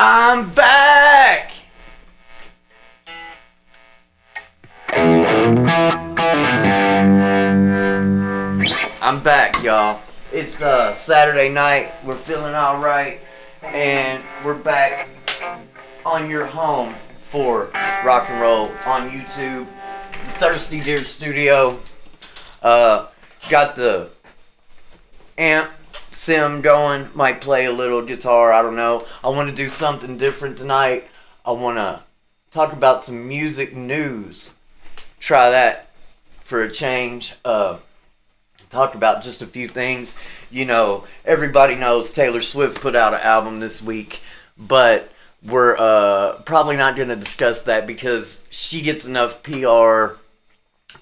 I'm back! I'm back, y'all. It's Saturday night. We're feeling alright. And we're back on your home for rock and roll on YouTube. The Thirsty Deer Studio. Got the amp sim going. Might play a little guitar. I don't know. I want to do something different tonight. I want to talk about some music news. Try that for a change. Talk about just a few things. You know, everybody knows Taylor Swift put out an album this week, but we're probably not going to discuss that because she gets enough PR,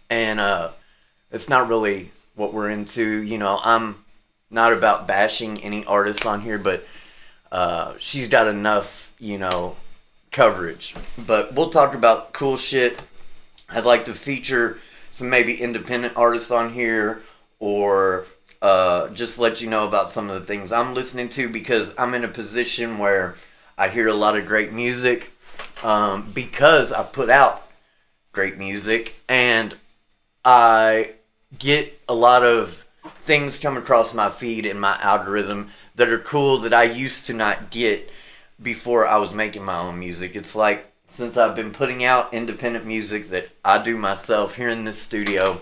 and it's not really what we're into. You know, I'm not about bashing any artists on here, but she's got enough, you know, coverage. But we'll talk about cool shit. I'd like to feature some maybe independent artists on here, or just let you know about some of the things I'm listening to, because I'm in a position where I hear a lot of great music because I put out great music, and I get a lot of things come across my feed in my algorithm that are cool that I used to not get before I was making my own music. It's like, since I've been putting out independent music that I do myself here in this studio,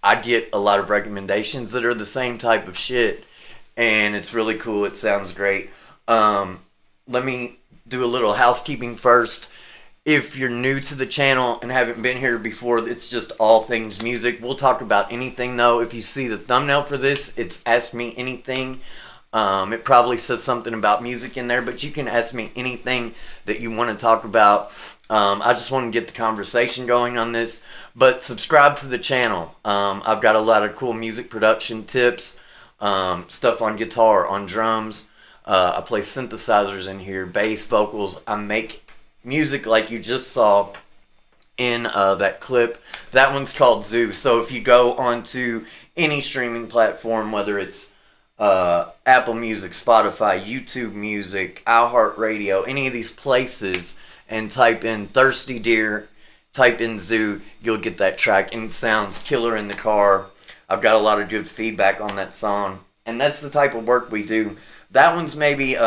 I get a lot of recommendations that are the same type of shit, and it's really cool. It sounds great. Let me do a little housekeeping first. If you're new to the channel and haven't been here before, it's just all things music. We'll talk about anything, though. If you see the thumbnail for this, it's Ask Me Anything. It probably says something about music in there, but you can ask me anything that you want to talk about. I just want to get the conversation going on this. But subscribe to the channel. I've got a lot of cool music production tips, stuff on guitar, on drums. I play synthesizers in here, bass, vocals. I make music like you just saw in that clip. That one's called Zoo. So if you go onto any streaming platform, whether it's Apple Music, Spotify, YouTube Music, iHeartRadio, any of these places, and type in Thirsty Deer, type in Zoo, you'll get that track, and it sounds killer in the car. I've got a lot of good feedback on that song, and that's the type of work we do. That one's maybe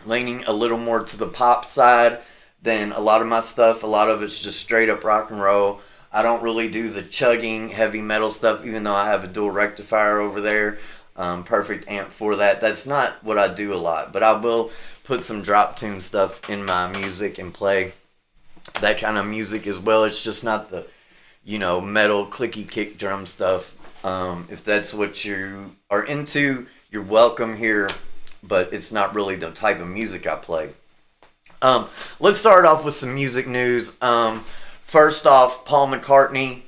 leaning a little more to the pop side than a lot of my stuff. A lot of it's just straight up rock and roll. I don't really do the chugging heavy metal stuff, even though I have a dual rectifier over there. Perfect amp for that. That's not what I do a lot, but I will put some drop tune stuff in my music and play that kind of music as well. It's just not the, you know, metal clicky kick drum stuff. If that's what you are into, you're welcome here, but it's not really the type of music I play. Let's start off with some music news. First off, Paul McCartney.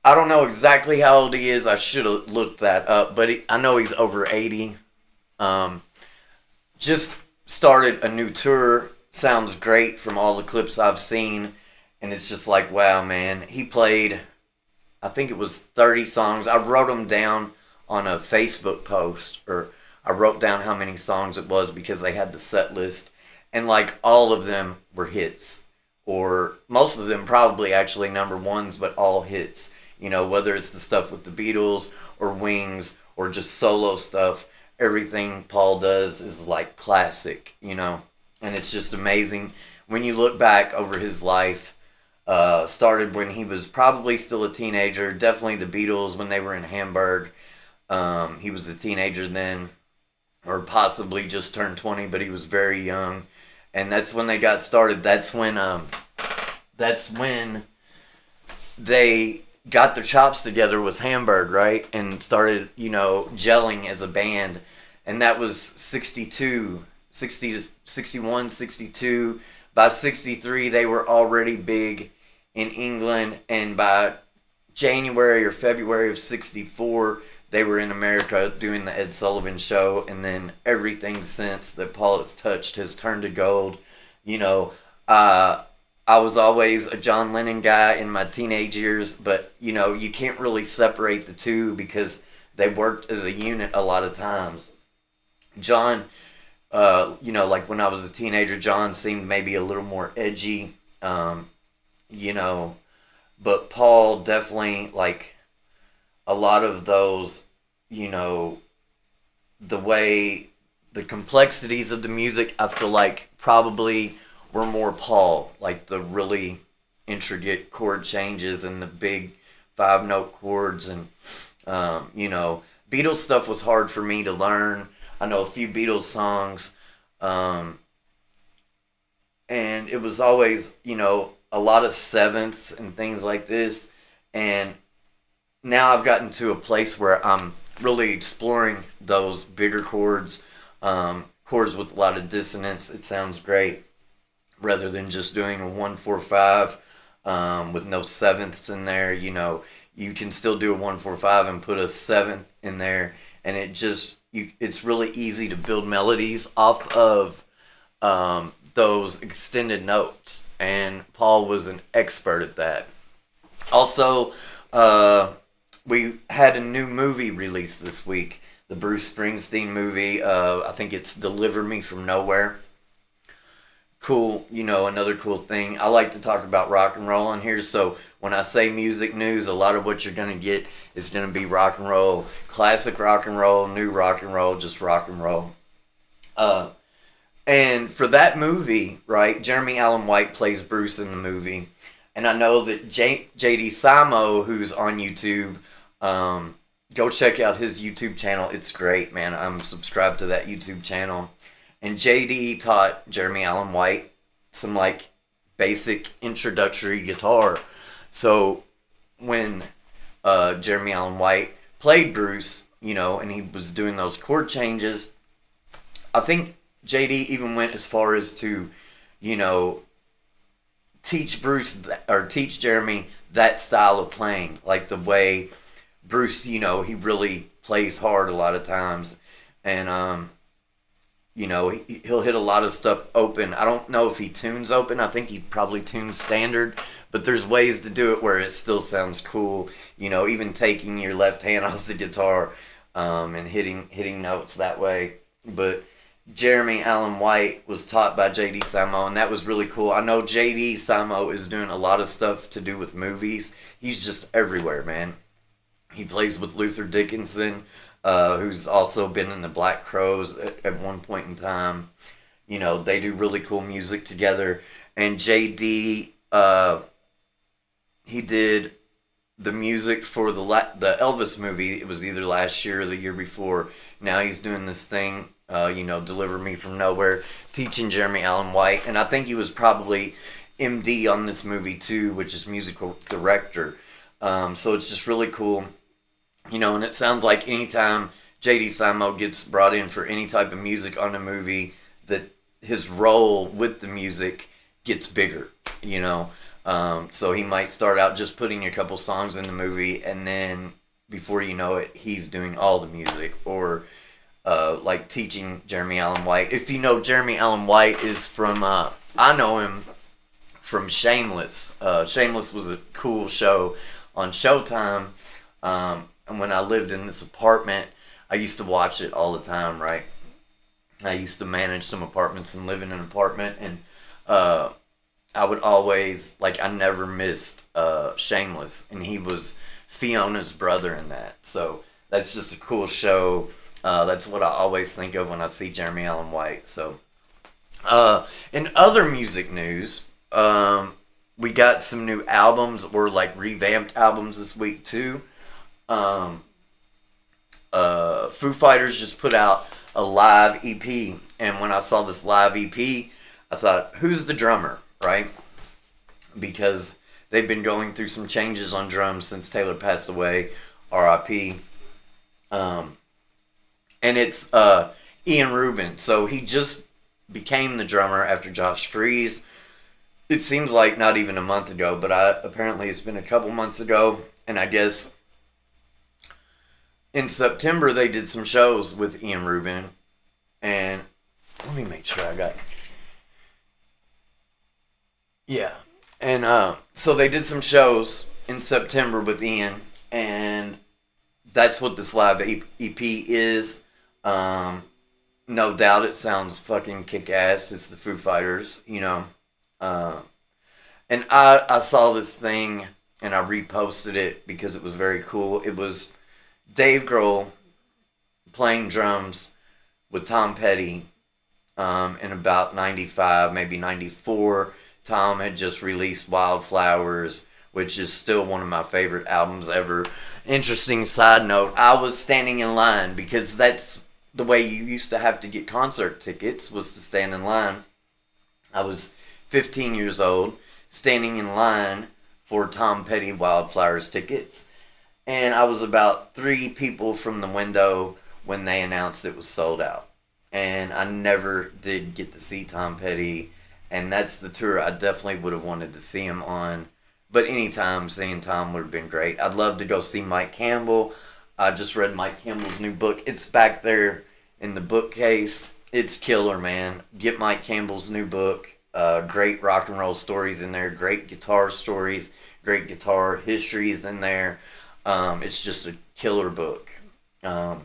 I don't know exactly how old he is. I should have looked that up, but I know he's over 80. Just started a new tour. Sounds great from all the clips I've seen. And it's just like, wow, man. He played, I think it was 30 songs. I wrote them down on a Facebook post, or I wrote down how many songs it was because they had the set list. And like all of them were hits. Or most of them probably actually number ones, but all hits. You know, whether it's the stuff with the Beatles or Wings or just solo stuff, everything Paul does is like classic, you know. And it's just amazing when you look back over his life. Started when he was probably still a teenager. Definitely the Beatles when they were in Hamburg. He was a teenager then, or possibly just turned 20, but he was very young. And that's when they got started. That's when they got their chops together, was Hamburg, right? And started, you know, gelling as a band. And that was 62, 60 to 61, 62. By 63, they were already big in England. And by January or February of 64, they were in America doing the Ed Sullivan Show. And then everything since that Paul has touched has turned to gold. You know, I was always a John Lennon guy in my teenage years, but, you know, you can't really separate the two because they worked as a unit a lot of times. John like when I was a teenager, John seemed maybe a little more edgy. You know, but Paul definitely, like, a lot of those, you know, the way the complexities of the music, I feel like probably were more Paul, like the really intricate chord changes and the big 5 note chords. And Beatles stuff was hard for me to learn. I know a few Beatles songs, um, and it was always, a lot of sevenths and things like this. And now I've gotten to a place where I'm really exploring those bigger chords, chords with a lot of dissonance. It sounds great rather than just doing a 1 4 5 with no sevenths in there. You can still do a 1 4 5 and put a seventh in there, and it's really easy to build melodies off of those extended notes. And Paul was an expert at that. Also, we had a new movie released this week, the Bruce Springsteen movie. I think it's Deliver Me From Nowhere. Cool, another cool thing. I like to talk about rock and roll on here, so when I say music news, a lot of what you're going to get is going to be rock and roll, classic rock and roll, new rock and roll, just rock and roll. And for that movie, right, Jeremy Allen White plays Bruce in the movie. And I know that JD Simo, who's on YouTube, go check out his YouTube channel. It's great, man. I'm subscribed to that YouTube channel. And JD taught Jeremy Allen White some, like, basic introductory guitar. So when Jeremy Allen White played Bruce, and he was doing those chord changes, I think JD even went as far as to, teach Jeremy that style of playing, like the way Bruce, he really plays hard a lot of times. And he'll hit a lot of stuff open. I don't know if he tunes open. I think he probably tunes standard, but there's ways to do it where it still sounds cool. Even taking your left hand off the guitar, and hitting notes that way. But Jeremy Allen White was taught by JD Simo, and that was really cool. I know JD Simo is doing a lot of stuff to do with movies. He's just everywhere, man. He plays with Luther Dickinson, who's also been in the Black Crowes at one point in time. They do really cool music together. And JD, he did the music for the Elvis movie. It was either last year or the year before. Now he's doing this thing, Deliver Me From Nowhere, teaching Jeremy Allen White. And I think he was probably MD on this movie too, which is musical director. So it's just really cool. And it sounds like anytime JD Simo gets brought in for any type of music on a movie, that his role with the music gets bigger, So he might start out just putting a couple songs in the movie, and then before you know it, he's doing all the music, or like teaching Jeremy Allen White. If you know, Jeremy Allen White is from, I know him from Shameless. Shameless was a cool show on Showtime. And when I lived in this apartment, I used to watch it all the time, right? I used to manage some apartments and live in an apartment, and I would always, I never missed Shameless, and he was Fiona's brother in that. So that's just a cool show. That's what I always think of when I see Jeremy Allen White. So, in other music news, we got some new albums, or revamped albums this week too. Foo Fighters just put out a live EP, and when I saw this live EP, I thought, who's the drummer, right? Because they've been going through some changes on drums since Taylor passed away, R.I.P. And it's Ian Rubin, so he just became the drummer after Josh Freese. It seems like not even a month ago, but apparently it's been a couple months ago, and I guess in September they did some shows with Ian Rubin, and let me make sure I got, yeah, and so they did some shows in September with Ian, and that's what this live EP is. no doubt it sounds fucking kick ass. It's the Foo Fighters, you know. Uh, and I saw this thing and I reposted it because it was very cool. It was Dave Grohl playing drums with Tom Petty in about 95, maybe 94. Tom had just released Wildflowers, which is still one of my favorite albums ever. Interesting side note, I was standing in line because that's the way you used to have to get concert tickets, was to stand in line. I was 15 years old, standing in line for Tom Petty Wildflowers tickets, and I was about three people from the window when they announced it was sold out. And I never did get to see Tom Petty, and that's the tour I definitely would have wanted to see him on. But anytime seeing Tom would have been great. I'd love to go see Mike Campbell. I just read Mike Campbell's new book. It's back there in the bookcase. It's killer, man. Get Mike Campbell's new book. Great rock and roll stories in there. Great guitar stories. Great guitar histories in there. It's just a killer book. I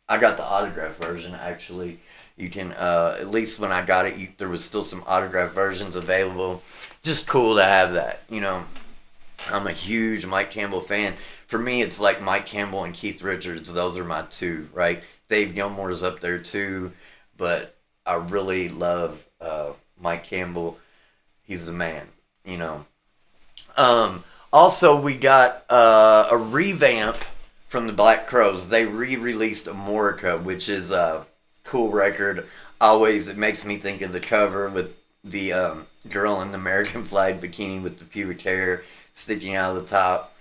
got the autograph version, actually. You can, at least when I got it, there was still some autograph versions available. Just cool to have that, you know. I'm a huge Mike Campbell fan. For me, it's like Mike Campbell and Keith Richards. Those are my two, right? Dave Gilmour's up there too, but I really love Mike Campbell. He's the man, you know. Also, we got a revamp from the Black Crowes. They re-released Amorica, which is a cool record. Always, it makes me think of the cover with the girl in the American flag bikini with the pubic hair sticking out of the top.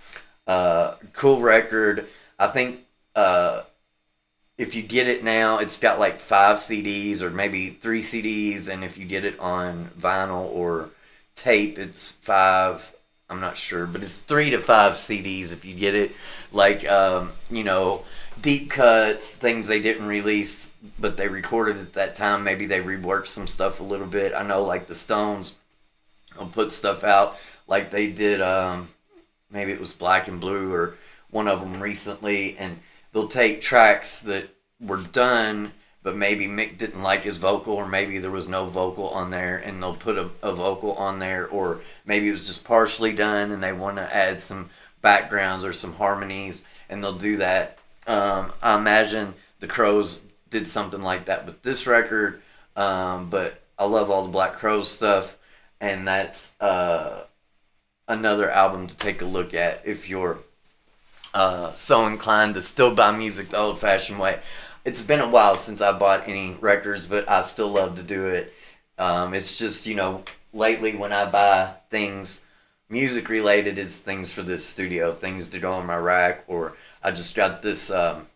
Cool record. I think if you get it now, it's got like 5 CDs or maybe 3 CDs, and if you get it on vinyl or tape, it's 5. I'm not sure, but it's 3 to 5 CDs if you get it. Like, you know, deep cuts, things they didn't release, but they recorded at that time. Maybe they reworked some stuff a little bit. I know, like, the Stones will put stuff out like they did, maybe it was Black and Blue or one of them recently, and they'll take tracks that were done, but maybe Mick didn't like his vocal, or maybe there was no vocal on there, and they'll put a vocal on there, or maybe it was just partially done and they want to add some backgrounds or some harmonies, and they'll do that. I imagine the Crowes did something like that with this record, but I love all the Black Crowes stuff, and that's another album to take a look at if you're so inclined to still buy music the old-fashioned way. It's been a while since I bought any records, but I still love to do it. It's just, you know, lately when I buy things music related, it's things for this studio, things to go on my rack, or I just got this Moog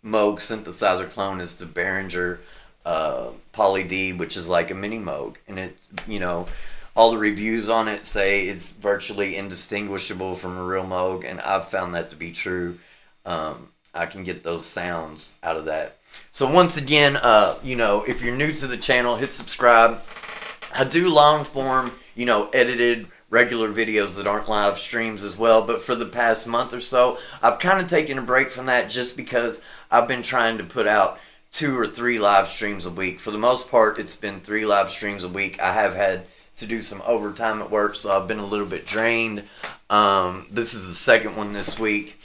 synthesizer clone. It's the Behringer Poly D, which is like a mini Moog, and it's, you know, all the reviews on it say it's virtually indistinguishable from a real Moog, and I've found that to be true. I can get those sounds out of that. So once again, you know, if you're new to the channel, hit subscribe. I do long form, you know, edited regular videos that aren't live streams as well, but for the past month or so, I've kind of taken a break from that just because I've been trying to put out 2 or 3 live streams a week. For the most part, it's been 3 live streams a week. I have had to do some overtime at work, so I've been a little bit drained. This is the second one this week.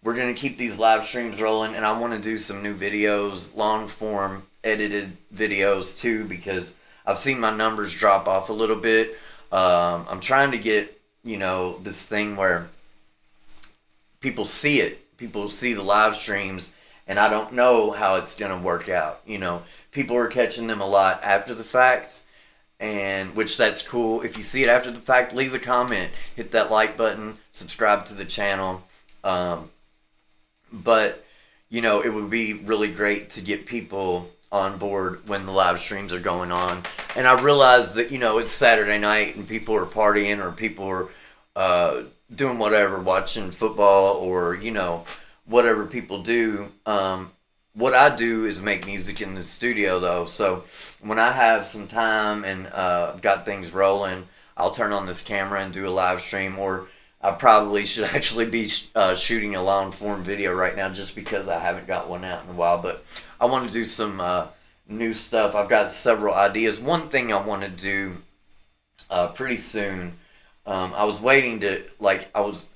We're going to keep these live streams rolling, and I want to do some new videos, long form edited videos too, because I've seen my numbers drop off a little bit. I'm trying to get, you know, this thing where people see it. People see the live streams, and I don't know how it's going to work out. You know, people are catching them a lot after the fact, and which that's cool. If you see it after the fact, leave a comment, hit that like button, subscribe to the channel. But, you know, it would be really great to get people on board when the live streams are going on. And I realize that, you know, it's Saturday night and people are partying, or people are doing whatever, watching football, or, you know, whatever people do. What I do is make music in the studio, though. So when I have some time and got things rolling, I'll turn on this camera and do a live stream. Or I probably should actually be shooting a long form video right now just because I haven't got one out in a while. But I want to do some new stuff. I've got several ideas. One thing I want to do pretty soon. I was waiting to like I was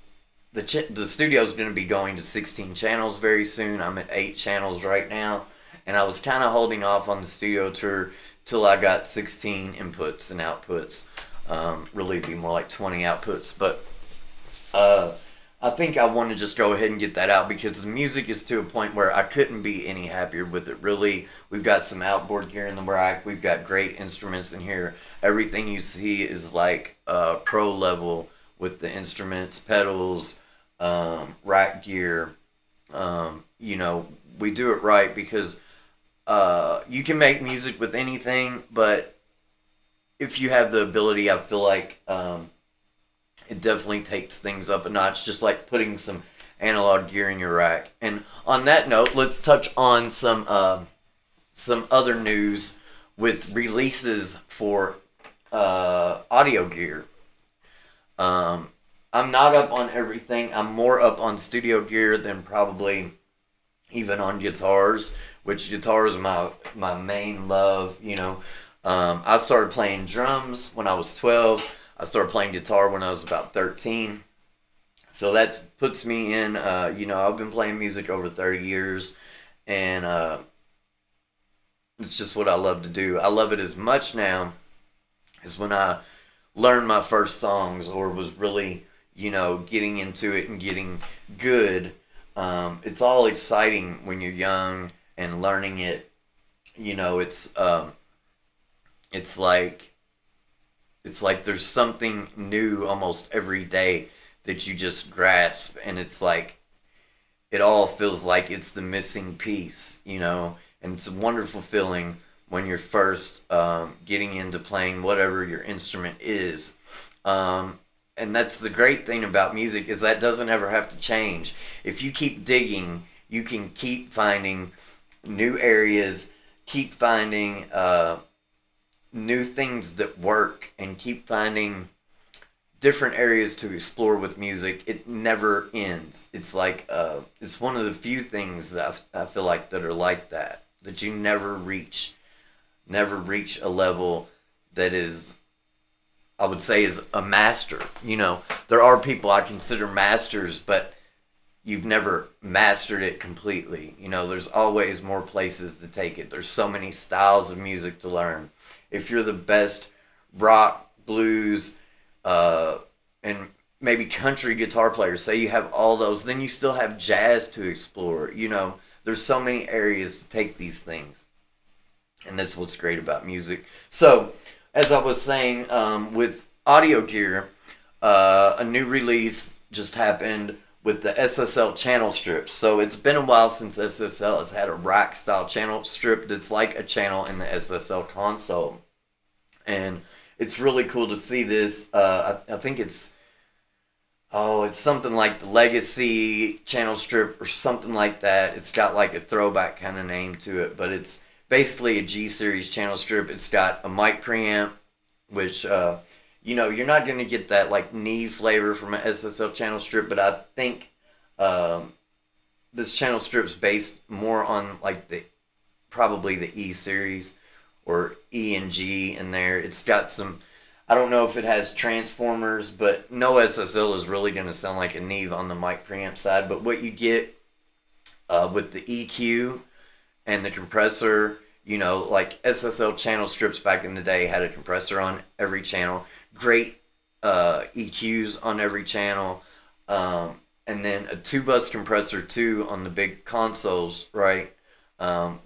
the studio's going to be going to 16 channels very soon. I'm at 8 channels right now, and I was kind of holding off on the studio tour till I got 16 inputs and outputs. Really, it'd be more like 20 outputs, but I think I want to just go ahead and get that out because the music is to a point where I couldn't be any happier with it. Really, we've got some outboard gear in the rack. We've got great instruments in here. Everything you see is like pro level with the instruments, pedals, rack gear. You know, we do it right because you can make music with anything, but if you have the ability, I feel like it definitely takes things up a notch, just like putting some analog gear in your rack. And on that note, let's touch on some other news with releases for audio gear. I'm not up on everything. I'm more up on studio gear than probably even on guitars, which guitars are my main love. You know, I started playing drums when I was 12. I started playing guitar when I was about 13. So that puts me in, you know, I've been playing music over 30 years, and it's just what I love to do. I love it as much now as when I learned my first songs or was really, you know, getting into it and getting good. It's all exciting when you're young and learning it. You know, it's like there's something new almost every day that you just grasp, and it's like it all feels like it's the missing piece, you know. And it's a wonderful feeling when you're first getting into playing whatever your instrument is. And that's the great thing about music, is that doesn't ever have to change. If you keep digging, you can keep finding new areas, keep finding new things that work, and keep finding different areas to explore with music. It never ends. It's like it's one of the few things that I feel like that are like that you never reach a level that is, I would say, is a master. You know, there are people I consider masters, but you've never mastered it completely. You know, there's always more places to take it. There's so many styles of music to learn. If you're the best rock, blues, and maybe country guitar player, say you have all those, then you still have jazz to explore. You know, there's so many areas to take these things. And that's what's great about music. So, as I was saying, with audio gear, a new release just happened with the SSL channel strips. So it's been a while since SSL has had a rack style channel strip that's like a channel in the SSL console. And it's really cool to see this. I think it's something like the Legacy channel strip or something like that. It's got like a throwback kind of name to it, but it's basically a G series channel strip. It's got a mic preamp, which you know, you're not going to get that like Neve flavor from an SSL channel strip, but I think this channel strip's based more on like probably the E series or E and G in there. It's got some, I don't know if it has transformers, but no SSL is really going to sound like a Neve on the mic preamp side. But what you get with the EQ and the compressor, you know, like SSL channel strips back in the day had a compressor on every channel, great EQs on every channel, and then a 2-bus compressor too on the big consoles, right?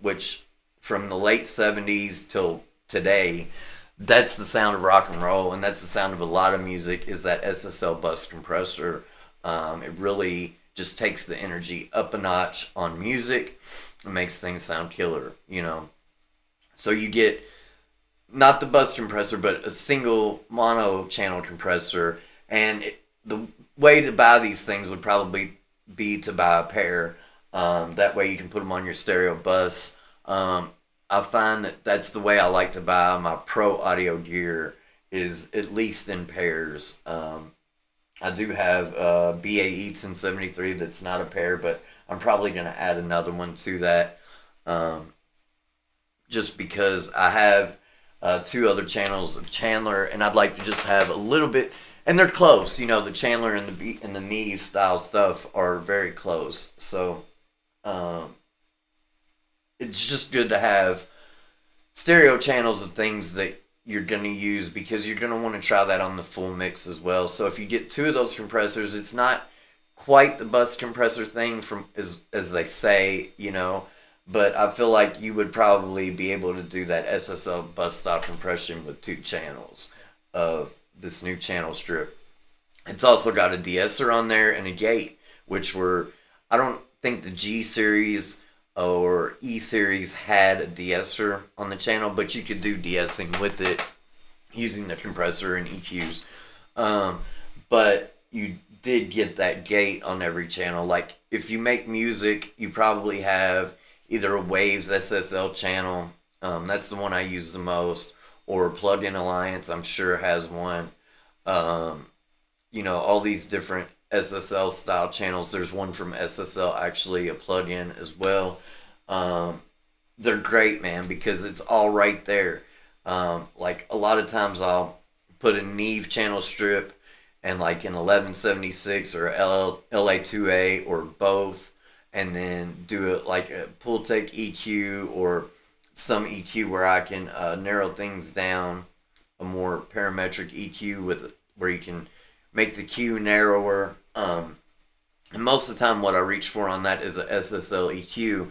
Which from the late 70s till today, that's the sound of rock and roll, and that's the sound of a lot of music, is that SSL bus compressor. It really just takes the energy up a notch on music and makes things sound killer, you know. So you get not the bus compressor, but a single mono channel compressor. And the way to buy these things would probably be to buy a pair. That way you can put them on your stereo bus. I find that that's the way I like to buy my pro audio gear, is at least in pairs. I do have BA Eatson 73 that's not a pair, but I'm probably going to add another one to that. Um, just because I have two other channels of Chandler, and I'd like to just have a little bit, and they're close. You know, the Chandler and the Neve style stuff are very close. So um, it's just good to have stereo channels of things that you're going to use because you're going to want to try that on the full mix as well. So if you get two of those compressors, it's not quite the bus compressor thing from as they say, you know, but I feel like you would probably be able to do that SSL bus style compression with two channels of this new channel strip. It's also got a de-esser on there and a gate, which were, I don't think the G series or E series had a de-esser on the channel, but you could do de-essing with it using the compressor and EQs. But you did get that gate on every channel. Like if you make music, you probably have either a Waves SSL channel, that's the one I use the most, or Plugin Alliance, I'm sure has one. Um, you know, all these different SSL style channels. There's one from SSL, actually, a plugin as well. Um, they're great, man, because it's all right there. Like a lot of times I'll put a Neve channel strip and like an 1176 or LA2A or both, and then do it like a Pultec EQ or some EQ where I can narrow things down, a more parametric EQ with where you can make the Q narrower. And most of the time, what I reach for on that is a SSL EQ.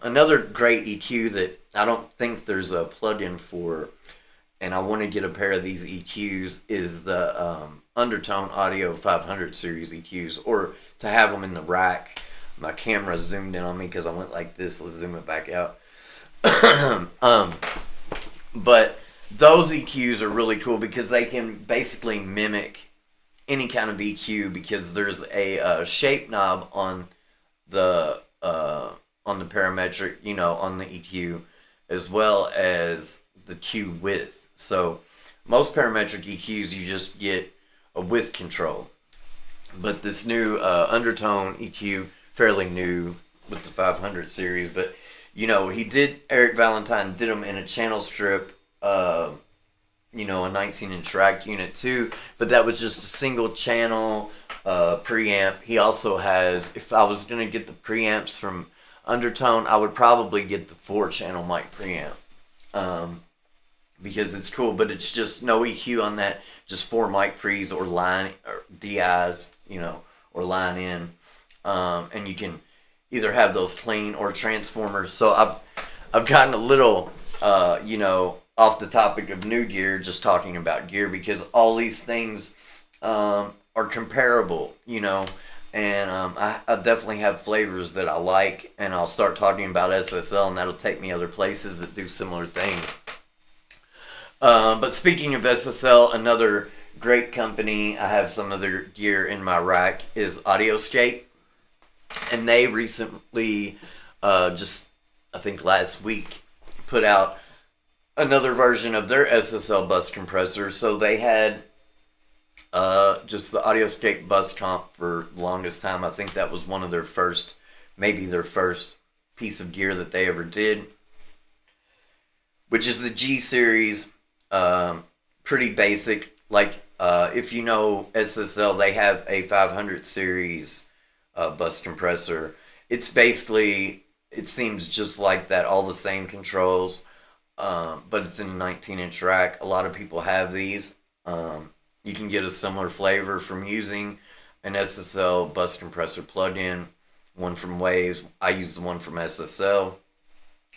Another great EQ that I don't think there's a plugin for, and I want to get a pair of these EQs, is the Undertone Audio 500 series EQs, or to have them in the rack. My camera zoomed in on me because I went like this. Let's zoom it back out. But those EQs are really cool because they can basically mimic any kind of EQ because there's a shape knob on the parametric, you know, on the EQ, as well as the Q width. So most parametric EQs, you just get a width control. But this new Undertone EQ, fairly new with the 500 series, but you know, Eric Valentine did them in a channel strip, you know, a 19-inch rack unit too, but that was just a single channel preamp. He also has, if I was going to get the preamps from Undertone, I would probably get the 4-channel mic preamp because it's cool, but it's just no EQ on that, just 4 mic pre's or line or DIs, you know, or line in, and you can either have those clean or transformers. So I've gotten a little, you know, off the topic of new gear, just talking about gear, because all these things are comparable, you know, and I definitely have flavors that I like, and I'll start talking about SSL, and that'll take me other places that do similar things. But speaking of SSL, another great company, I have some of their gear in my rack, is Audioscape. And they recently, just I think last week, put out another version of their SSL bus compressor. So they had just the Audioscape bus comp for the longest time. I think that was one of their first, maybe their first piece of gear that they ever did, which is the G series. Pretty basic. Like if you know SSL, they have a 500 series bus compressor. It's basically, it seems just like that, all the same controls, but it's in a 19-inch rack. A lot of people have these. You can get a similar flavor from using an SSL bus compressor plugin, one from Waves. I use the one from SSL.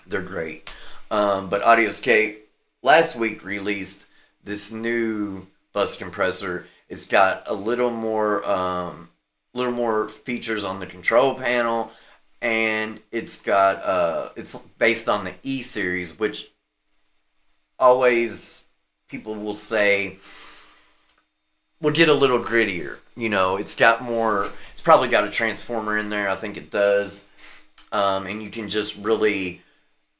They're great. But Audioscape last week released this new bus compressor. It's got a little more features on the control panel, and it's got it's based on the E series, which always people will say will get a little grittier. You know, it's probably got a transformer in there. I think it does. And you can just really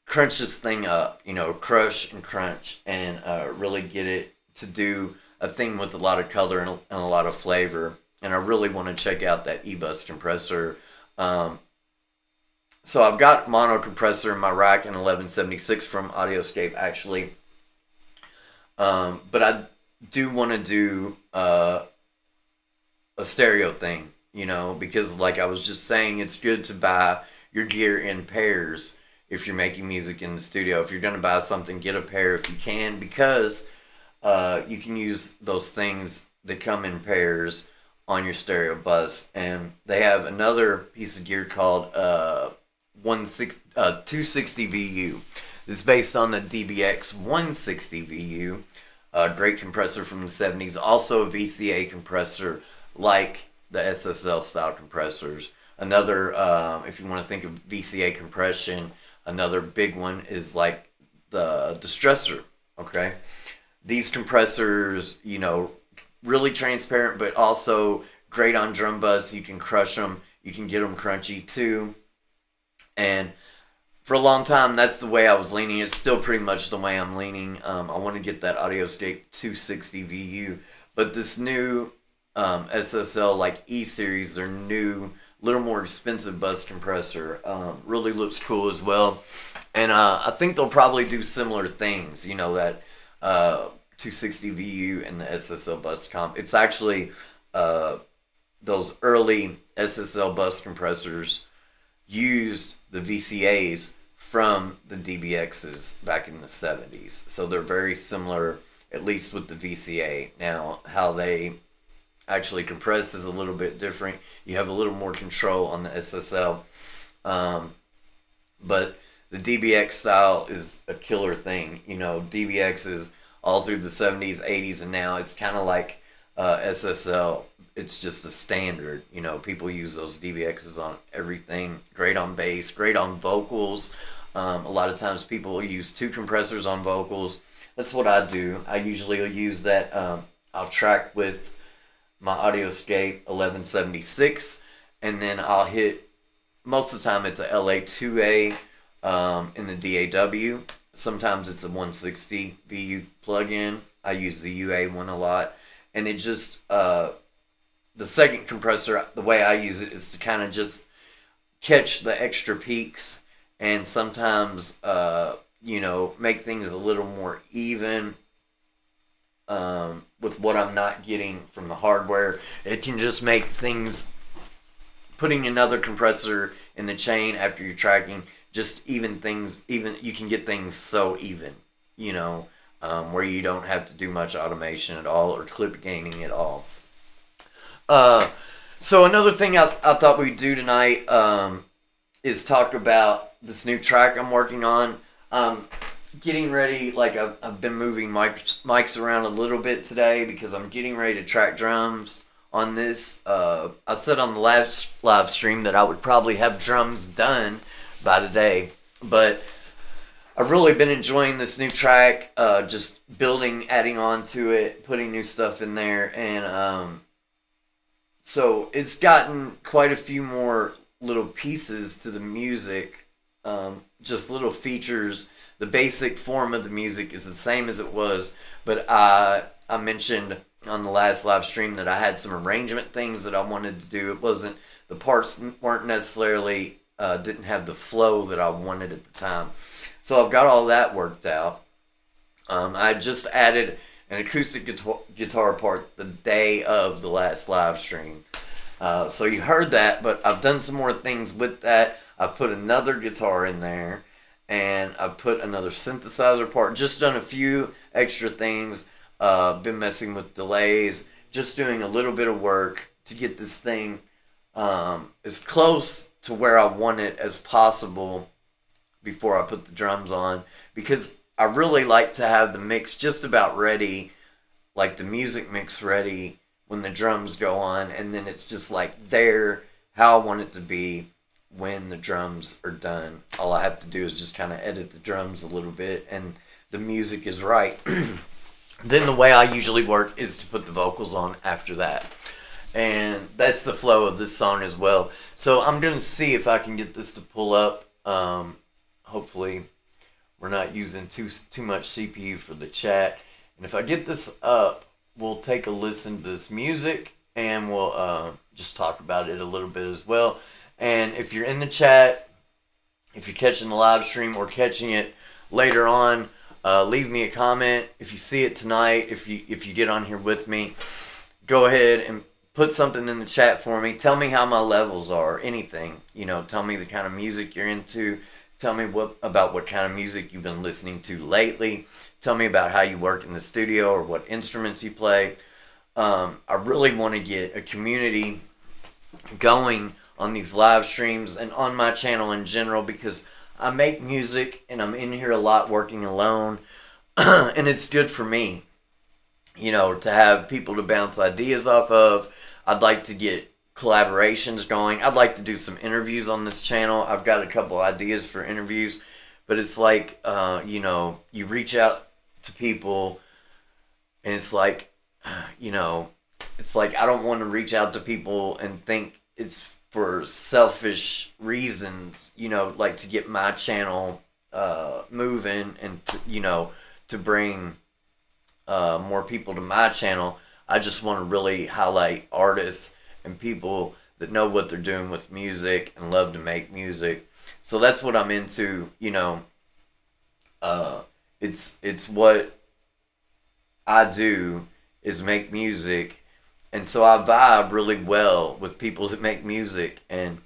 crunch this thing up, you know, crush and crunch, and really get it to do a thing with a lot of color and a lot of flavor. And I really want to check out that E-Bus compressor. So I've got mono compressor in my rack in 1176 from Audioscape actually. But I do want to do a stereo thing, because like I was just saying, it's good to buy your gear in pairs if you're making music in the studio. If you're going to buy something, get a pair if you can, because you can use those things that come in pairs on your stereo bus. And they have another piece of gear called 260 VU. It's based on the DBX 160 VU. Great compressor from the 70s. Also a VCA compressor like the SSL style compressors. Another, if you want to think of VCA compression, another big one is like the Distressor. Okay, these compressors, really transparent, but also great on drum bus. You can crush them. You can get them crunchy too. And for a long time, that's the way I was leaning. It's still pretty much the way I'm leaning. I want to get that Audioscape 260 VU. But this new SSL, like E-Series, their new, little more expensive bus compressor, really looks cool as well. And I think they'll probably do similar things, that 260 VU and the SSL bus comp. It's actually those early SSL bus compressors used the VCAs from the DBXs back in the 70s. So they're very similar, at least with the VCA. Now, how they actually compress is a little bit different. You have a little more control on the SSL. But the DBX style is a killer thing. DBX is all through the 70s, 80s, and now it's kind of like SSL. It's just a standard. People use those DBXs on everything. Great on bass, great on vocals. A lot of times people use two compressors on vocals. That's what I do. I usually will use that. I'll track with my Audioscape 1176, and then I'll hit, most of the time it's a LA2A in the DAW. Sometimes it's a 160 VU plug-in. I use the UA one a lot. And it just, the second compressor, the way I use it is to kind of just catch the extra peaks and sometimes, make things a little more even with what I'm not getting from the hardware. It can just make things, putting another compressor in the chain after you're tracking, just even things, you can get things so even, where you don't have to do much automation at all or clip gaining at all. So another thing I thought we'd do tonight is talk about this new track I'm working on. Getting ready, like I've been moving mics around a little bit today because I'm getting ready to track drums on this. I said on the last live stream that I would probably have drums done by today, but I've really been enjoying this new track, just building, adding on to it, putting new stuff in there, and so it's gotten quite a few more little pieces to the music, just little features. The basic form of the music is the same as it was, but I mentioned on the last live stream that I had some arrangement things that I wanted to do. It wasn't, the parts weren't necessarily, didn't have the flow that I wanted at the time. So I've got all that worked out. I just added an acoustic guitar part the day of the last live stream. So you heard that, but I've done some more things with that. I've put another guitar in there, and I've put another synthesizer part. Just done a few extra things. Been messing with delays. Just doing a little bit of work to get this thing as close to where I want it as possible before I put the drums on, because I really like to have the mix just about ready, like the music mix ready when the drums go on, and then it's just like there, how I want it to be when the drums are done. All I have to do is just kind of edit the drums a little bit and the music is right. Then the way I usually work is to put the vocals on after that. And that's the flow of this song as well. So I'm going to see if I can get this to pull up. Hopefully we're not using too much CPU for the chat. And if I get this up, we'll take a listen to this music, and we'll just talk about it a little bit as well. And if you're in the chat, if you're catching the live stream or catching it later on, leave me a comment. If you see it tonight, if you get on here with me, go ahead and put something in the chat for me. Tell me how my levels are. Anything, tell me the kind of music you're into. Tell me about what kind of music you've been listening to lately. Tell me about how you work in the studio or what instruments you play. I really want to get a community going on these live streams and on my channel in general, because I make music and I'm in here a lot working alone. And it's good for me, to have people to bounce ideas off of. I'd like to get collaborations going. I'd like to do some interviews on this channel. I've got a couple ideas for interviews, but it's like, you reach out to people and it's like, it's like I don't want to reach out to people and think it's for selfish reasons, like to get my channel moving and to bring more people to my channel. I just want to really highlight artists and people that know what they're doing with music and love to make music. So that's what I'm into, it's what I do is make music. And so I vibe really well with people that make music, and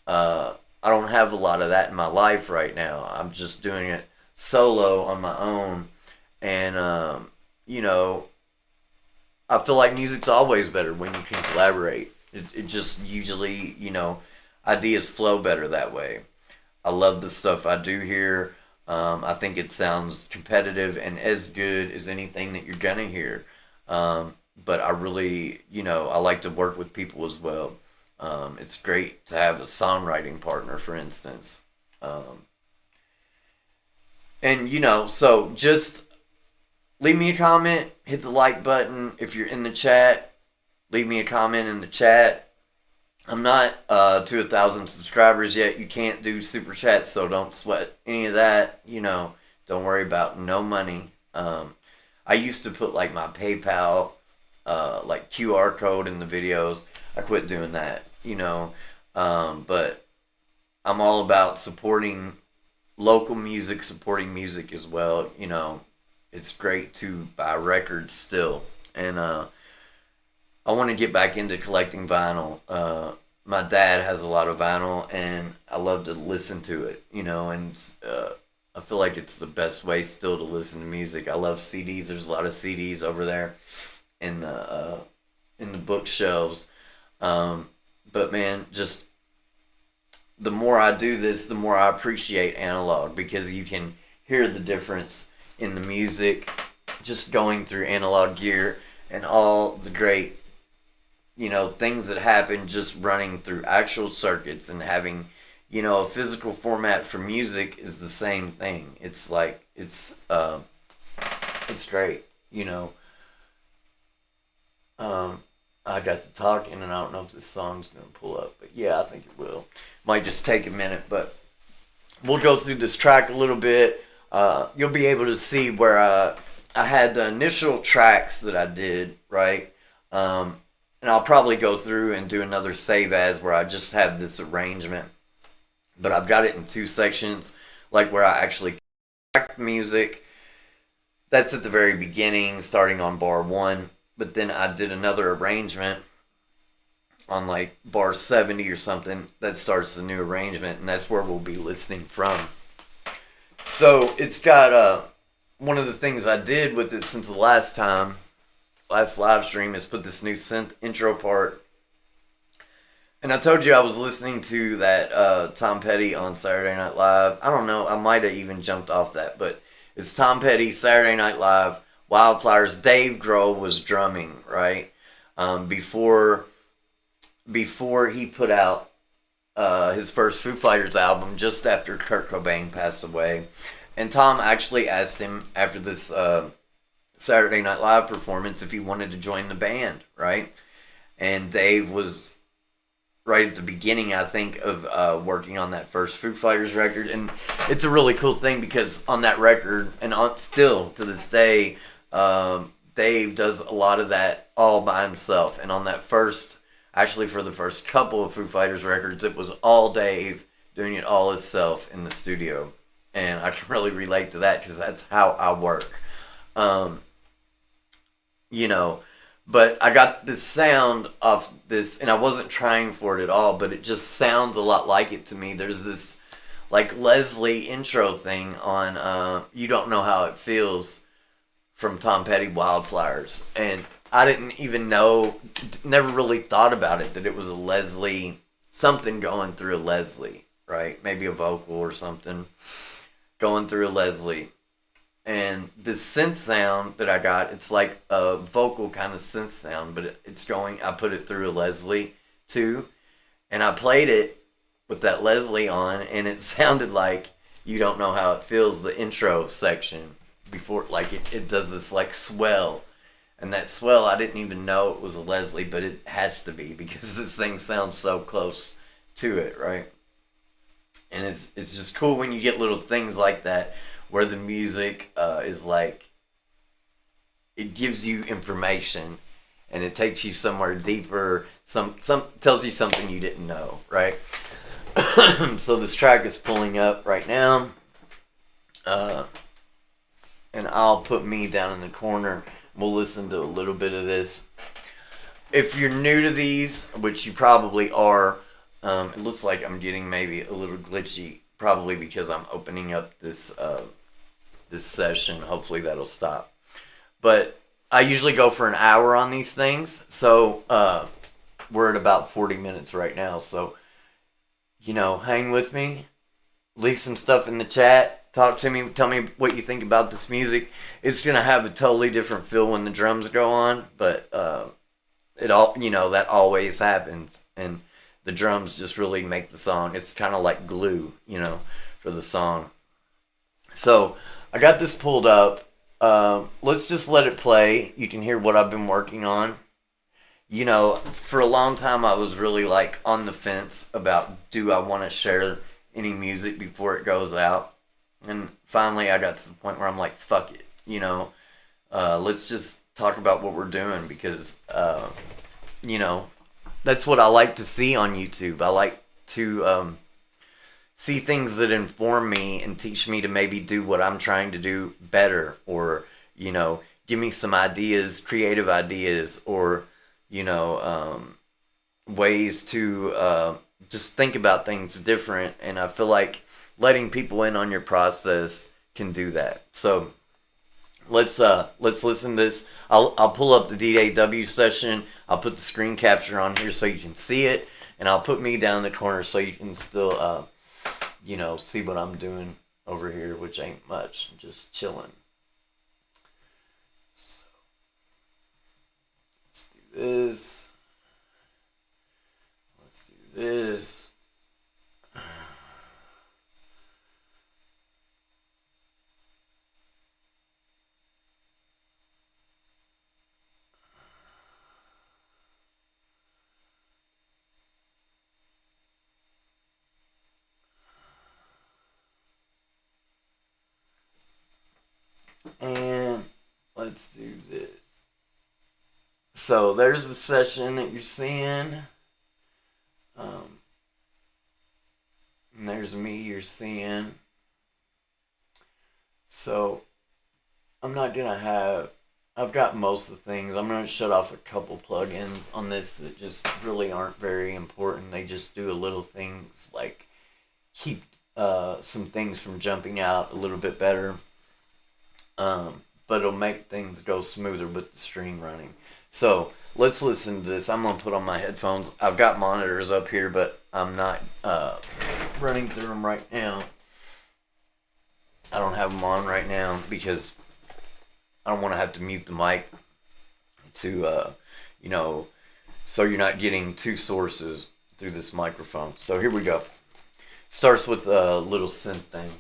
I don't have a lot of that in my life right now. I'm just doing it solo on my own, and I feel like music's always better when you can collaborate. It just usually, ideas flow better that way. I love the stuff I do here. I think it sounds competitive and as good as anything that you're gonna hear. But I really, I like to work with people as well. It's great to have a songwriting partner, for instance. So just leave me a comment, hit the like button. If you're in the chat, leave me a comment in the chat. I'm not to 1,000 subscribers yet. You can't do super chats, so don't sweat any of that. Don't worry about no money. I used to put like my PayPal like QR code in the videos. I quit doing that, but I'm all about supporting local music, supporting music as well. It's great to buy records still, and I want to get back into collecting vinyl. My dad has a lot of vinyl, and I love to listen to it, and I feel like it's the best way still to listen to music. I love CDs. There's a lot of CDs over there in the bookshelves. But man, just the more I do this, the more I appreciate analog, because you can hear the difference in the music just going through analog gear, and all the great things that happen just running through actual circuits, and having a physical format for music is the same thing. It's like it's great. I got to talking, and I don't know if this song's gonna pull up, but yeah, I think it will. Might just take a minute, but we'll go through this track a little bit. You'll be able to see where I had the initial tracks that I did, right? And I'll probably go through and do another save as where I just have this arrangement, but I've got it in two sections, like where I actually track the music. That's at the very beginning, starting on bar 1. But then I did another arrangement on like bar 70 or something that starts the new arrangement, and that's where we'll be listening from. So it's got one of the things I did with it since the last live stream is put this new synth intro part. And I told you I was listening to that Tom Petty on Saturday Night Live. I don't know, I might have even jumped off that, but it's Tom Petty, Saturday Night Live, Wildflowers. Dave Grohl was drumming, right? Before he put out his first Foo Fighters album, just after Kurt Cobain passed away. And Tom actually asked him after this Saturday Night Live performance if he wanted to join the band, right? And Dave was right at the beginning, I think, of working on that first Foo Fighters record. And it's a really cool thing because on that record, and still to this day, Dave does a lot of that all by himself. And on that first, actually for the first couple of Foo Fighters records, it was all Dave doing it all himself in the studio. And I can really relate to that because that's how I work. You know, but I got this sound off this, and I wasn't trying for it at all, but it just sounds a lot like it to me. There's this like Leslie intro thing on You Don't Know How It Feels from Tom Petty Wildflowers, and I didn't even know, never really thought about it, that it was a Leslie, something going through a Leslie, right? Maybe a vocal or something going through a Leslie. And this synth sound that I got, it's like a vocal kind of synth sound, but it's going, I put it through a Leslie too, and I played it with that Leslie on, and it sounded like You Don't Know How It Feels, the intro section, before, like it does this like swell, and that swell, I didn't even know it was a Leslie, but it has to be because this thing sounds so close to it, right? And it's just cool when you get little things like that where the music is like, it gives you information and it takes you somewhere deeper, some tells you something you didn't know, right? So this track is pulling up right now, and I'll put me down in the corner. We'll listen to a little bit of this. If you're new to these, which you probably are, it looks like I'm getting maybe a little glitchy, probably because I'm opening up this this session. Hopefully that'll stop. But I usually go for an hour on these things, so we're at about 40 minutes right now. So, you know, hang with me, leave some stuff in the chat, talk to me, tell me what you think about this music. It's gonna have a totally different feel when the drums go on, but it all, you know, that always happens, and the drums just really make the song. It's kind of like glue, you know, for the song. So I got this pulled up. Let's just let it play. You can hear what I've been working on. You know, for a long time I was really like on the fence about, do I want to share any music before it goes out? And finally I got to the point where I'm like, fuck it, you know, let's just talk about what we're doing, because you know, that's what I like to see on YouTube. I like to see things that inform me and teach me to maybe do what I'm trying to do better, or, you know, give me some ideas, creative ideas, or, you know, ways to just think about things different. And I feel like letting people in on your process can do that. So let's listen to this. I'll pull up the DAW session. I'll put the screen capture on here so you can see it, and I'll put me down in the corner so you can still you know, see what I'm doing over here, which ain't much, just chilling. So let's do this. Let's do this. And let's do this. So there's the session that you're seeing. And there's me you're seeing. So I'm not going to have, I've got most of the things. I'm going to shut off a couple plugins on this that just really aren't very important. They just do a little things like keep some things from jumping out a little bit better. But it'll make things go smoother with the stream running. So let's listen to this. I'm going to put on my headphones. I've got monitors up here, but I'm not running through them right now. I don't have them on right now because I don't want to have to mute the mic to, you know, so you're not getting two sources through this microphone. So here we go. Starts with a little synth thing.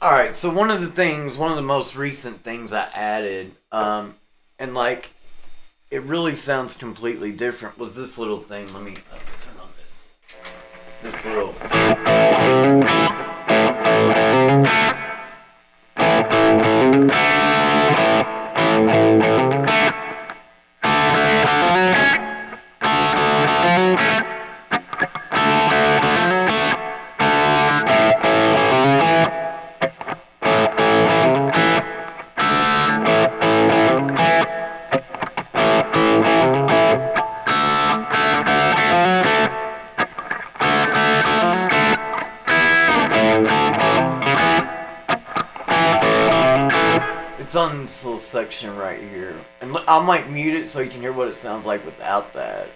All right, so one of the most recent things I added, and like it really sounds completely different, was this little thing. Let me turn on this little. It's on this little section right here. And I might mute it so you can hear what it sounds like without that.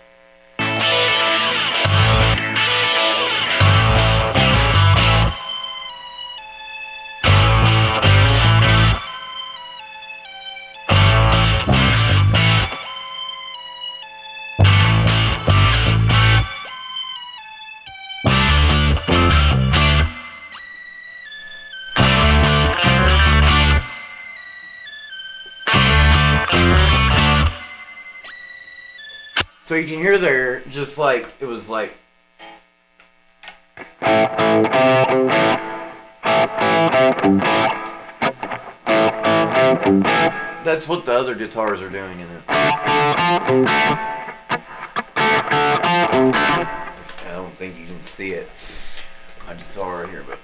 So you can hear there, just like, it was like. That's what the other guitars are doing in it. I don't think you can see it. My guitar right here, but.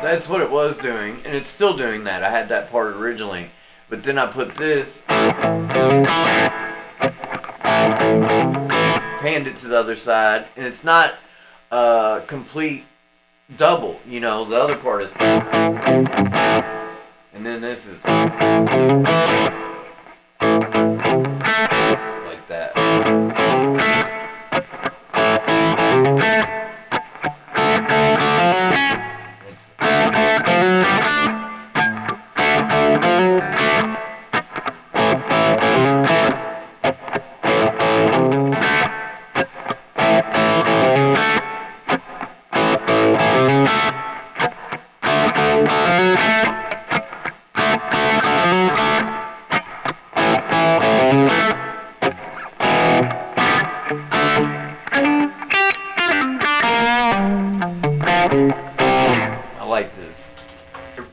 That's what it was doing, and it's still doing that. I had that part originally, but then I put this, panned it to the other side, and it's not complete double, you know, the other part is, and then this is like that. I like this.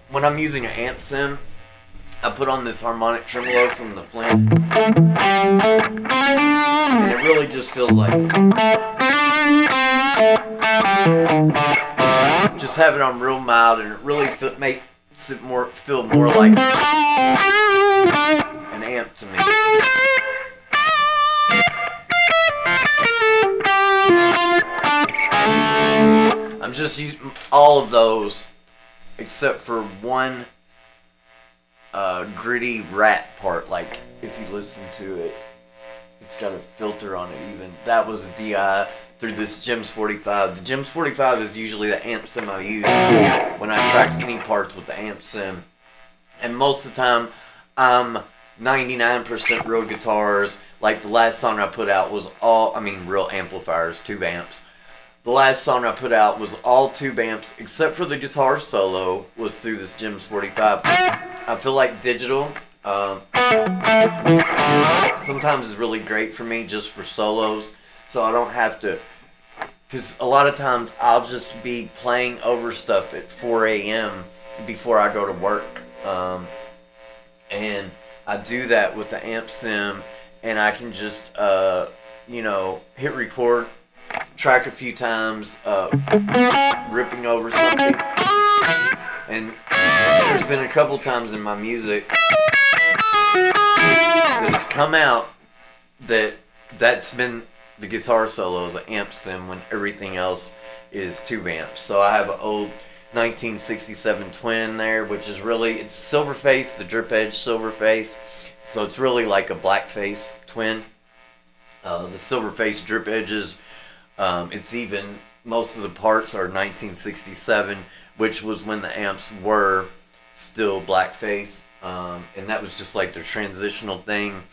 When I'm using an amp sim, I put on this harmonic tremolo from the Flint, and it really just feels like just have it on real mild, and it really makes it feel more like an amp to me. I'm just using all of those except for one gritty rat part. Like, if you listen to it, it's got a filter on it even. That was a DI through this Gems 45. The Gems 45 is usually the amp sim I use when I track any parts with the amp sim. And most of the time, I'm 99% real guitars. Like the last song I put out was real amplifiers, tube amps. The last song I put out was all tube amps, except for the guitar solo was through this Gems 45. I feel like digital sometimes is really great for me just for solos, so I don't have to, because a lot of times I'll just be playing over stuff at 4 a.m. before I go to work, and I do that with the amp sim, and I can just hit record, track a few times, ripping over something, and there's been a couple times in my music that has come out that's been the guitar solo is an amp sim when everything else is tube amps. So I have an old 1967 Twin there, which is really, it's silver face, the drip edge silver face. So it's really like a black face Twin. The silver face drip edges, it's even, most of the parts are 1967, which was when the amps were still black face. And that was just like the transitional thing.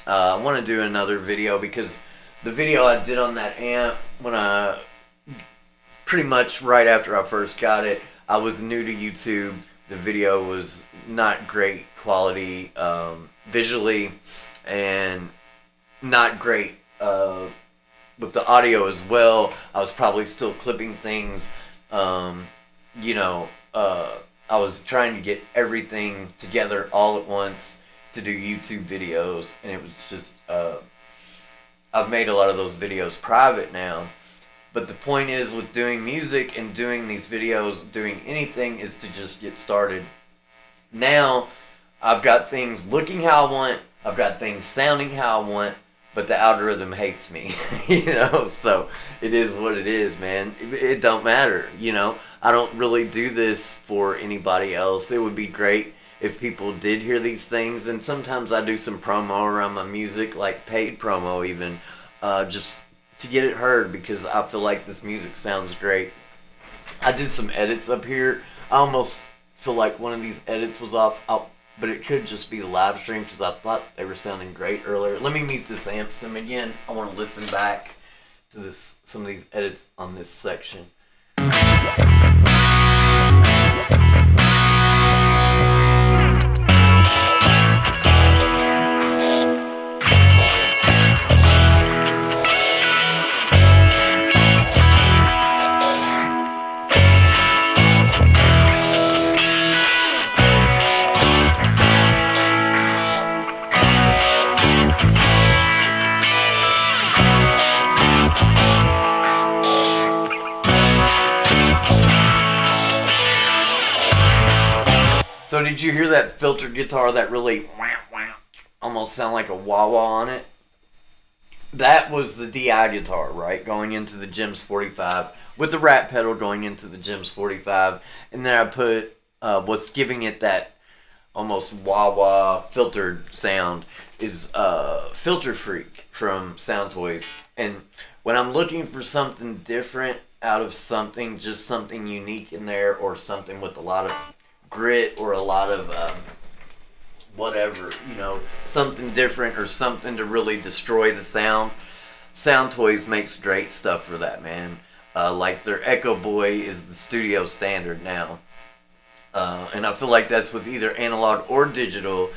I want to do another video because the video I did on that amp when I pretty much right after I first got it, I was new to YouTube. The video was not great quality visually, and not great with the audio as well. I was probably still clipping things. I was trying to get everything together all at once to do YouTube videos, and it was just, I've made a lot of those videos private now. But the point is, with doing music and doing these videos, doing anything, is to just get started. Now, I've got things looking how I want, I've got things sounding how I want, but the algorithm hates me, so it is what it is, man. It don't matter, I don't really do this for anybody else. It would be great if people did hear these things, and sometimes I do some promo around my music, like paid promo even, just to get it heard, because I feel like this music sounds great. I did some edits up here. I almost feel like one of these edits was off, but it could just be the live stream because I thought they were sounding great earlier. Let me mute this amp sim again. I want to listen back to some of these edits on this section. So did you hear that filtered guitar that really almost sound like a wah-wah on it? That was the DI guitar, right? Going into the Gems 45 with the Rat pedal going into the Gems 45. And then I put what's giving it that almost wah-wah filtered sound is Filter Freak from Soundtoys. And when I'm looking for something different out of something, just something unique in there, or something with a lot of grit or a lot of whatever, something different or something to really destroy the sound, Soundtoys makes great stuff for that, man. Like their Echo Boy is the studio standard now, and I feel like that's with either analog or digital.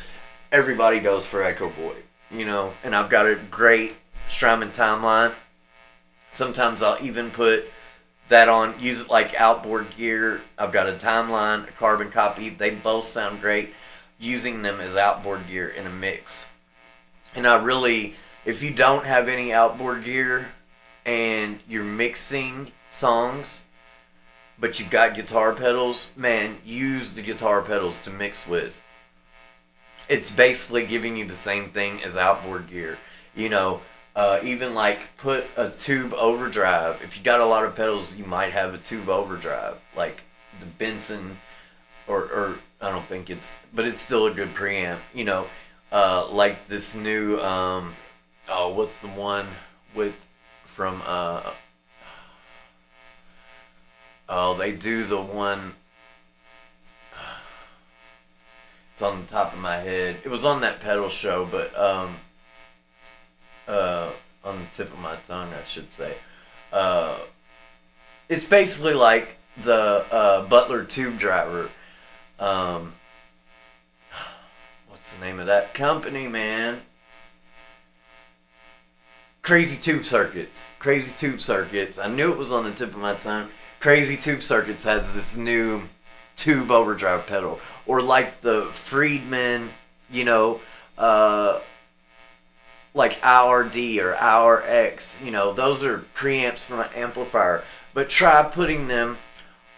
Everybody goes for Echo Boy, and I've got a great Strymon timeline. Sometimes I'll even put that on, use it like outboard gear. I've got a timeline, a carbon copy. They both sound great using them as outboard gear in a mix. And I really, if you don't have any outboard gear and you're mixing songs, but you've got guitar pedals, man, use the guitar pedals to mix with. It's basically giving you the same thing as outboard gear, even like put a tube overdrive. If you got a lot of pedals, you might have a tube overdrive, like the Benson, or I don't think but it's still a good preamp. Like this new what's the one from they do the one. It's on the top of my head. It was on that pedal show, but on the tip of my tongue, I should say. It's basically like the Butler Tube Driver. What's the name of that company, man? Crazy Tube Circuits. Crazy Tube Circuits. I knew it was on the tip of my tongue. Crazy Tube Circuits has this new tube overdrive pedal. Or like the Friedman, like our D or our X, those are preamps from an amplifier. But try putting them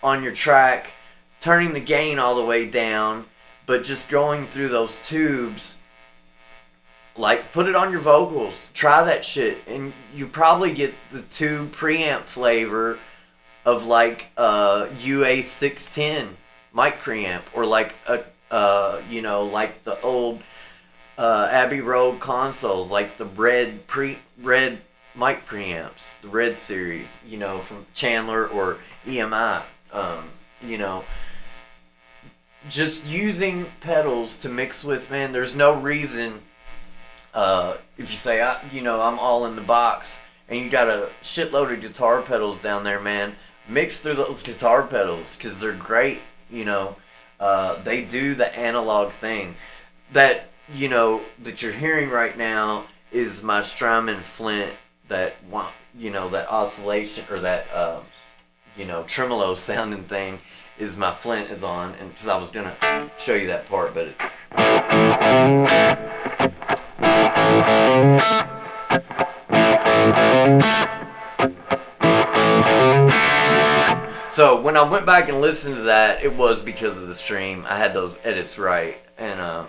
on your track, turning the gain all the way down, but just going through those tubes. Like, put it on your vocals. Try that shit. And you probably get the tube preamp flavor of like UA610 mic preamp, or like like the old Abbey Road consoles, like the red mic preamps, the red series, from Chandler or EMI. Just using pedals to mix with, man. There's no reason. If you say, I'm all in the box, and you got a shitload of guitar pedals down there, man, mix through those guitar pedals, because they're great. They do the analog thing. That you're hearing right now is my Strymon Flint, that oscillation, or that tremolo sounding thing is my Flint is on, and because I was gonna show you that part, but it's so when I went back and listened to that, it was because of the stream. I had those edits right, and I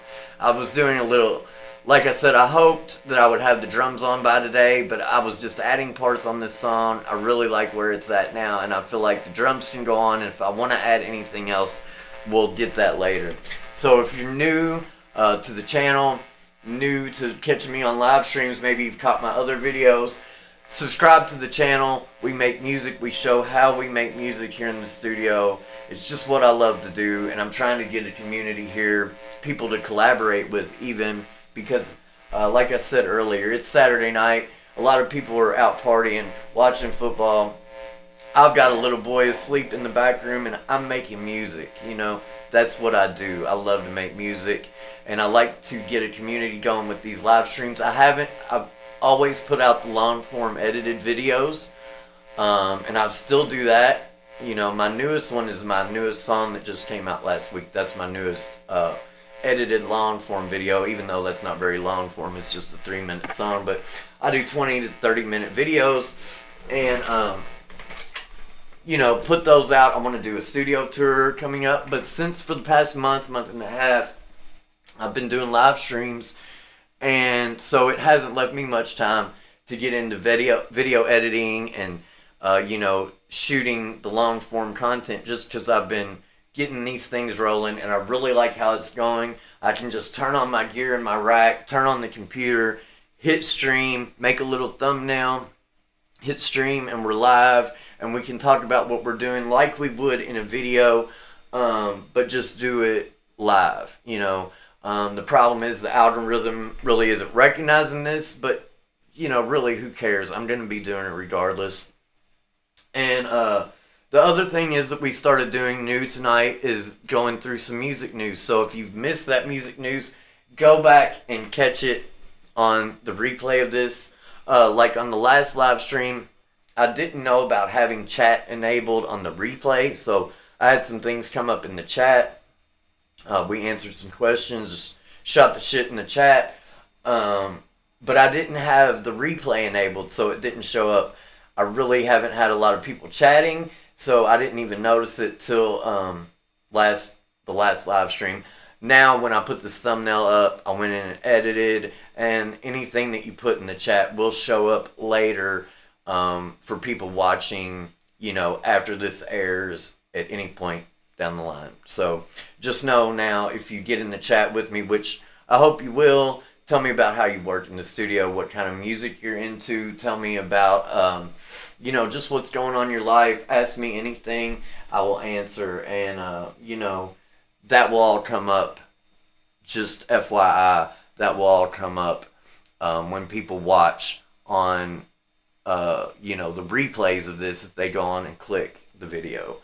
was doing a little, like I said, I hoped that I would have the drums on by today, but I was just adding parts on this song. I really like where it's at now, and I feel like the drums can go on, and if I want to add anything else, we'll get that later. So if you're new to the channel, new to catching me on live streams, maybe you've caught my other videos, subscribe to the channel. We make music. We show how we make music here in the studio. It's just what I love to do, and I'm trying to get a community here, people to collaborate with, even because like I said earlier, it's Saturday night. A lot of people are out partying, watching football. I've got a little boy asleep in the back room, and I'm making music. That's what I do. I love to make music, and I like to get a community going with these live streams. I've always put out the long form edited videos, and I still do that. My newest one is my newest song that just came out last week. That's my newest edited long form video, even though that's not very long form. It's just a 3-minute song, but I do 20 to 30-minute videos, and put those out. I want to do a studio tour coming up, but since for the past month and a half, I've been doing live streams, and so it hasn't left me much time to get into video editing and shooting the long form content, just because I've been getting these things rolling, and I really like how it's going. I can just turn on my gear in my rack, turn on the computer, hit stream, make a little thumbnail, hit stream, and we're live, and we can talk about what we're doing like we would in a video, but just do it live. The problem is the algorithm really isn't recognizing this, but really, who cares? I'm going to be doing it regardless. And the other thing is that we started doing new tonight is going through some music news. So if you've missed that music news, go back and catch it on the replay of this. Like on the last live stream, I didn't know about having chat enabled on the replay, so I had some things come up in the chat. We answered some questions, just shot the shit in the chat. But I didn't have the replay enabled, so it didn't show up. I really haven't had a lot of people chatting, so I didn't even notice it till the last live stream. Now, when I put this thumbnail up, I went in and edited, and anything that you put in the chat will show up later for people watching, after this airs at any point down the line. So just know now, if you get in the chat with me, which I hope you will, tell me about how you worked in the studio, what kind of music you're into. Tell me about, just what's going on in your life. Ask me anything, I will answer. And, that will all come up. Just FYI, that will all come up when people watch on, the replays of this, if they go on and click the video.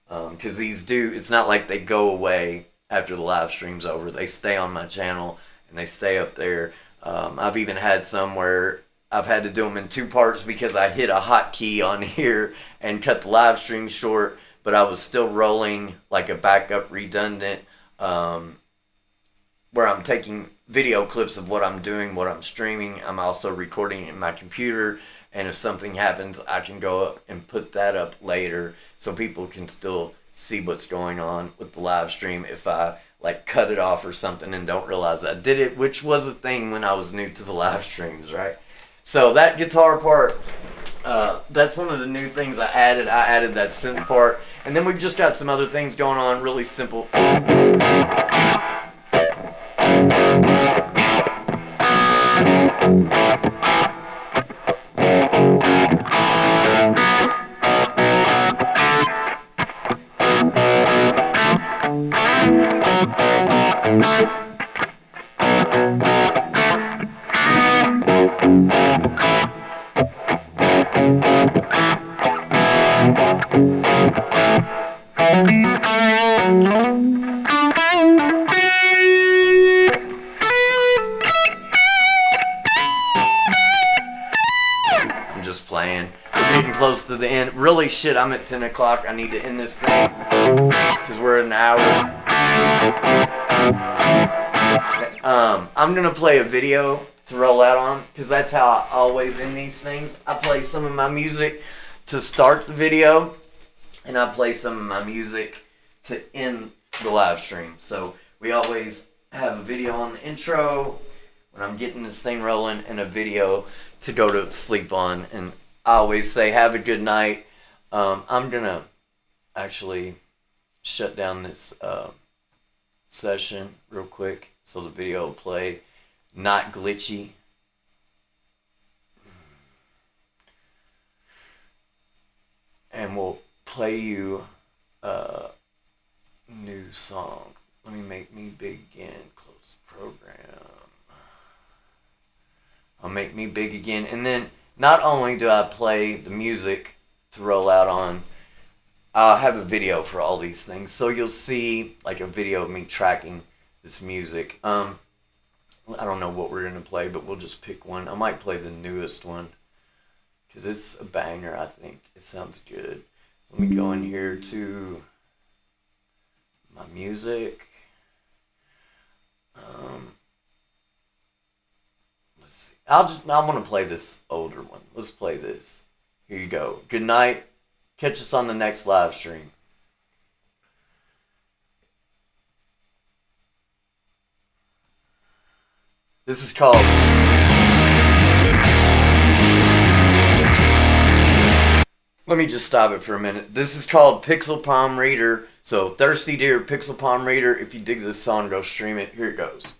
Because it's not like they go away after the live stream's over. They stay on my channel, and they stay up there. I've even had some where I've had to do them in 2 parts because I hit a hotkey on here and cut the live stream short, but I was still rolling like a backup redundant, where I'm taking video clips of what I'm doing, what I'm streaming. I'm also recording it in my computer, and if something happens, I can go up and put that up later so people can still see what's going on with the live stream if I like cut it off or something and don't realize I did it, which was a thing when I was new to the live streams, right? So that guitar part, that's one of the new things I added. I added that synth part, and then we've just got some other things going on, really simple. I'm just playing. We're getting close to the end. Really, shit, I'm at 10 o'clock. I need to end this thing because we're at an hour. I'm going to play a video to roll out on because that's how I always end these things. I play some of my music to start the video, and I play some of my music to end the live stream. So we always have a video on the intro when I'm getting this thing rolling and a video to go to sleep on. And I always say, have a good night. I'm going to actually shut down this session real quick so the video will play not glitchy. And we'll play you a new song. Let me make me big again. Close program. I'll make me big again. And then not only do I play the music to roll out on, I'll have a video for all these things. So you'll see like a video of me tracking this music. I don't know what we're going to play, but we'll just pick one. I might play the newest one because it's a banger, I think. It sounds good. So let me go in here to my music. Let's see. I want to play this older one. Let's play this. Here you go. Good night. Catch us on the next live stream. This is called... Let me just stop it for a minute. This is called Pixel Palm Reader. So Thirsty Deer, Pixel Palm Reader. If you dig this song, go stream it. Here it goes.